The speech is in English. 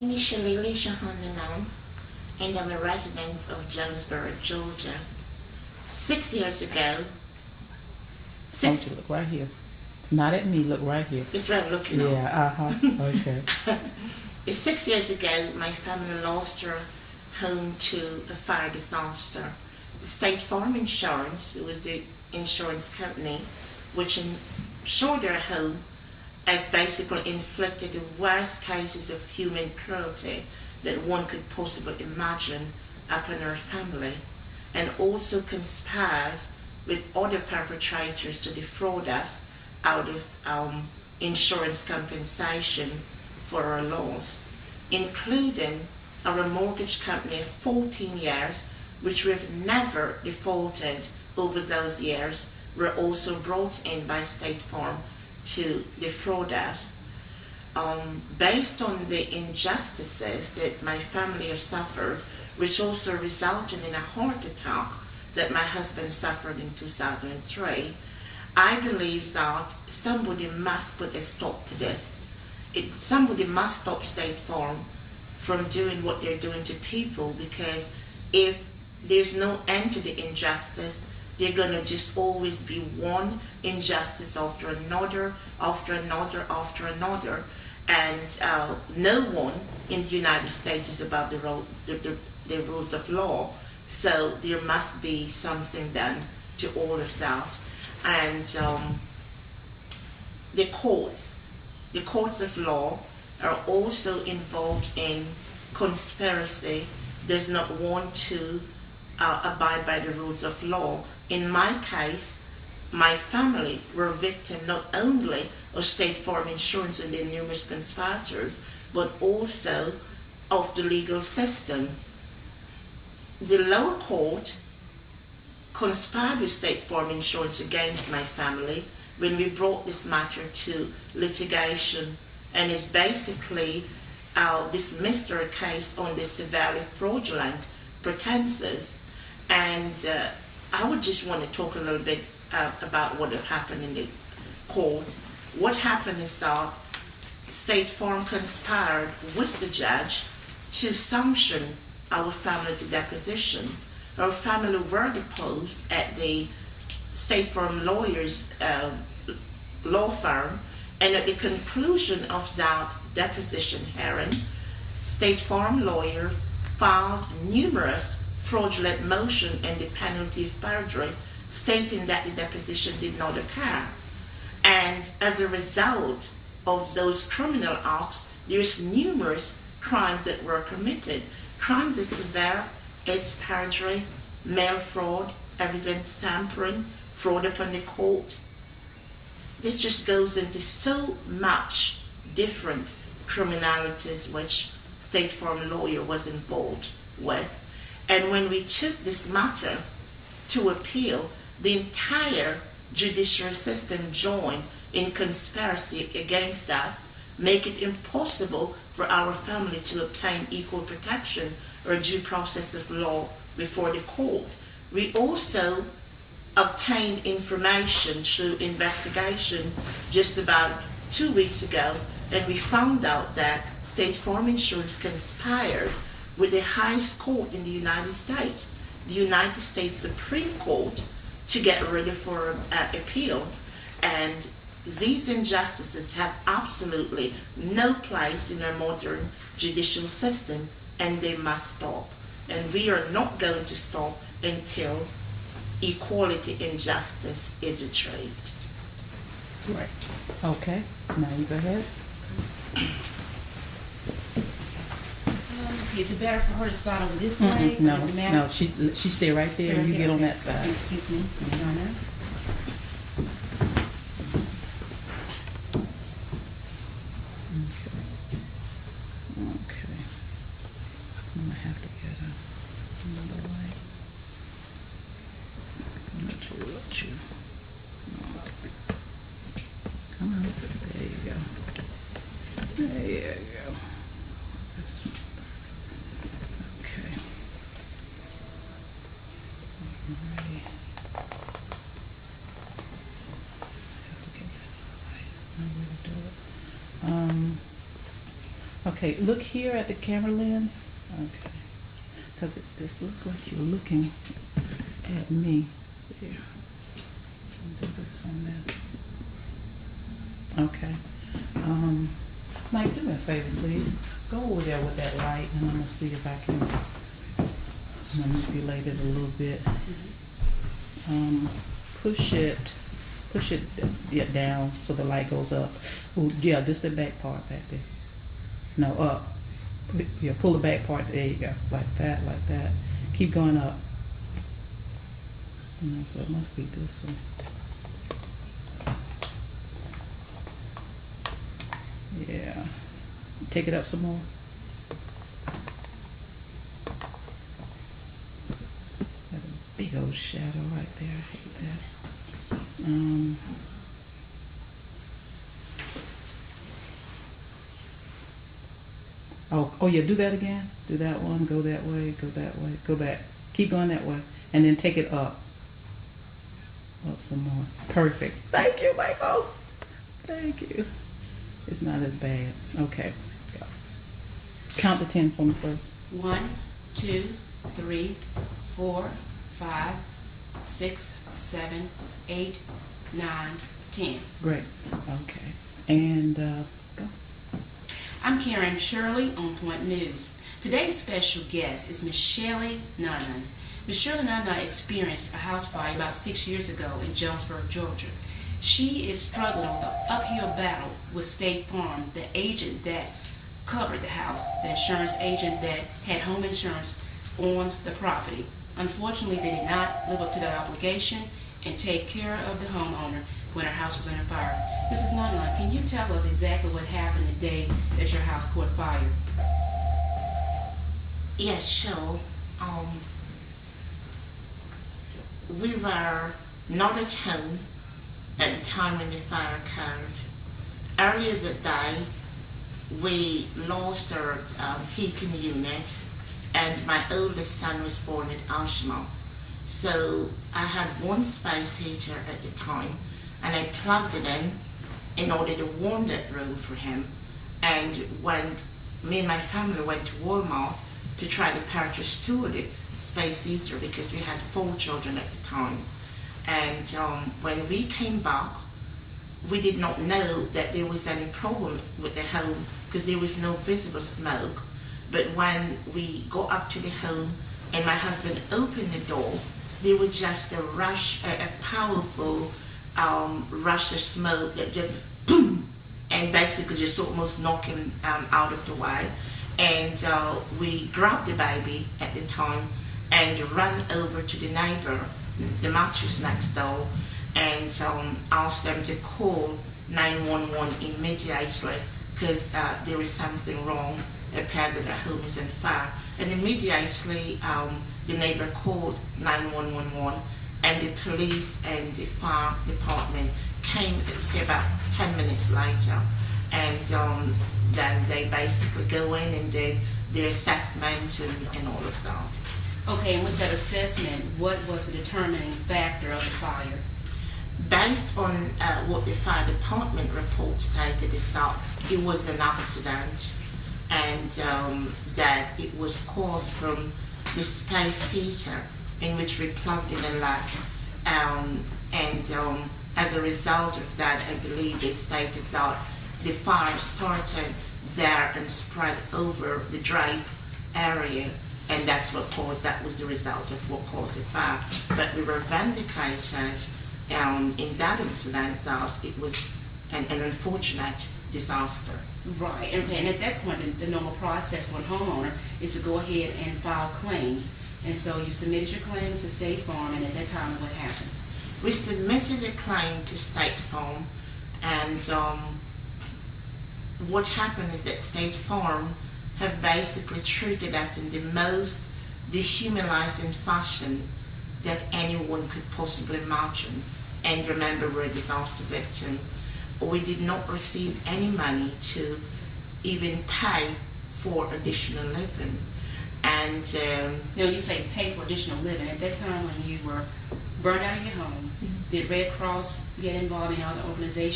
Initially, Alicia Handanan, and I'm a resident of Jonesboro, Georgia. 6 years ago, Want you to look right here. Not at me, look right here. this is where I'm looking at. Yeah, okay. 6 years ago, my family lost our home to a fire disaster. State Farm Insurance, it was the insurance company which insured our home, has basically inflicted the worst cases of human cruelty that one could possibly imagine upon our family, and also conspired with other perpetrators to defraud us out of insurance compensation for our loss, including our mortgage company of 14 years, which we've never defaulted over those years, were also brought in by State Farm to defraud us. Based on the injustices that my family has suffered, which also resulted in a heart attack that my husband suffered in 2003, I believe that somebody must put a stop to this. Somebody must stop State Farm from doing what they're doing to people, because if there's no end to the injustice, they're going to just always be one injustice after another, after another, after another. And no one in the United States is above the rules of law. So there must be something done to all of that. And the courts of law are also involved in conspiracy, does not want to abide by the rules of law. In my case, my family were victim not only of State Farm Insurance and their numerous conspirators, but also of the legal system. The lower court conspired with State Farm Insurance against my family when we brought this matter to litigation, and it's basically dismissed our case on the severely fraudulent pretenses. And I would just want to talk a little bit about what had happened in the court. What happened is that State Farm conspired with the judge to sanction our family to deposition. Our family were deposed at the State Farm lawyers' law firm, and at the conclusion of that deposition hearing, State Farm lawyer filed numerous fraudulent motion and the penalty of perjury, stating that the deposition did not occur. And as a result of those criminal acts, there's numerous crimes that were committed. Crimes as severe as perjury, mail fraud, evidence tampering, fraud upon the court. This just goes into so much different criminalities which State Farm lawyer was involved with. And when we took this matter to appeal, the entire judicial system joined in conspiracy against us, make it impossible for our family to obtain equal protection or due process of law before the court. We also obtained information through investigation just about 2 weeks ago, and we found out that State Farm Insurance conspired with the highest court in the United States, the United States Supreme Court, to get ready for appeal. And these injustices have absolutely no place in our modern judicial system, and they must stop. And we are not going to stop until equality and justice is achieved. Right. Okay. Now you go ahead. See, is it better for her to start over this way? No, Does it matter? no. She stay right there. Stay right You there, get on okay. that side. Excuse me, Ms. Donna. Okay. I'm gonna have to get another light. Let you. Come on. There you go. There you go. Okay. Alrighty. Have to get that light. I'm gonna do it. Okay, look here at the camera lens. Okay. Because this looks like you're looking at me. There. Do this one there. Okay. Mike, do me a favor, please. Go over there with that light, and I'm going to see if I can manipulate it a little bit. Push it yeah, down so the light goes up. Ooh, yeah, just the back part back there. No, up. Yeah, pull the back part. There you go. Like that, like that. Keep going up. So it must be this one. Yeah. Take it up some more. Got a big old shadow right there. I hate that. Oh yeah, do that again. Do that one. Go that way. Go that way. Go back. Keep going that way, and then take it up. Up some more. Perfect. Thank you, Michael. Thank you. It's not as bad. Okay. Go. Count to 10 for me first. 1, 2, 3, 4, 5, 6, 7, 8, 9, 10. Great. Okay. And go. I'm Karen Shirley on Point News. Today's special guest is Miss Shelley Nunn. Miss Shirley Nunn experienced a house fire about 6 years ago in Jonesboro, Georgia. She is struggling with an uphill battle with State Farm, the agent that covered the house, the insurance agent that had home insurance on the property. Unfortunately, they did not live up to their obligation and take care of the homeowner when her house was under fire. Mrs. Nunn, can you tell us exactly what happened the day that your house caught fire? Yes, sure. We were not at home at the time when the fire occurred. Earlier that day, we lost our heating unit, and my oldest son was born at Ashma. So I had one space heater at the time, and I plugged it in order to warm that room for him. And when me and my family went to Walmart to try to purchase 2 of the space heater because we had 4 children at the time. And when we came back, we did not know that there was any problem with the home because there was no visible smoke. But when we got up to the home and my husband opened the door, there was just a rush, a powerful rush of smoke that just boom, and basically just almost knocked him out of the way. And we grabbed the baby at the time and ran over to the neighbor, the mattress next door, and asked them to call 911 immediately because there is something wrong. It appears that their home is on fire. And immediately the neighbor called 911, and the police and the fire department came, say, about 10 minutes later, and then they basically go in and did their assessment and all of that. Okay, and with that assessment, what was the determining factor of the fire? Based on what the fire department report stated, is that it was an accident, and that it was caused from the space heater in which we plugged in a latch, and as a result of that, I believe they stated that the fire started there and spread over the drape area, and that's what caused, that was the result of what caused the fire. But we were vindicated in that incident that it was an unfortunate disaster. Right, okay, and at that point, the normal process for a homeowner is to go ahead and file claims. And so you submitted your claims to State Farm, and at that time, what happened? We submitted a claim to State Farm, and what happened is that State Farm have basically treated us in the most dehumanizing fashion that anyone could possibly imagine. And remember, we're a disaster victim. We did not receive any money to even pay for additional living. And Now, you say pay for additional living. At that time when you were burned out of your home, did Red Cross get involved in other organizations?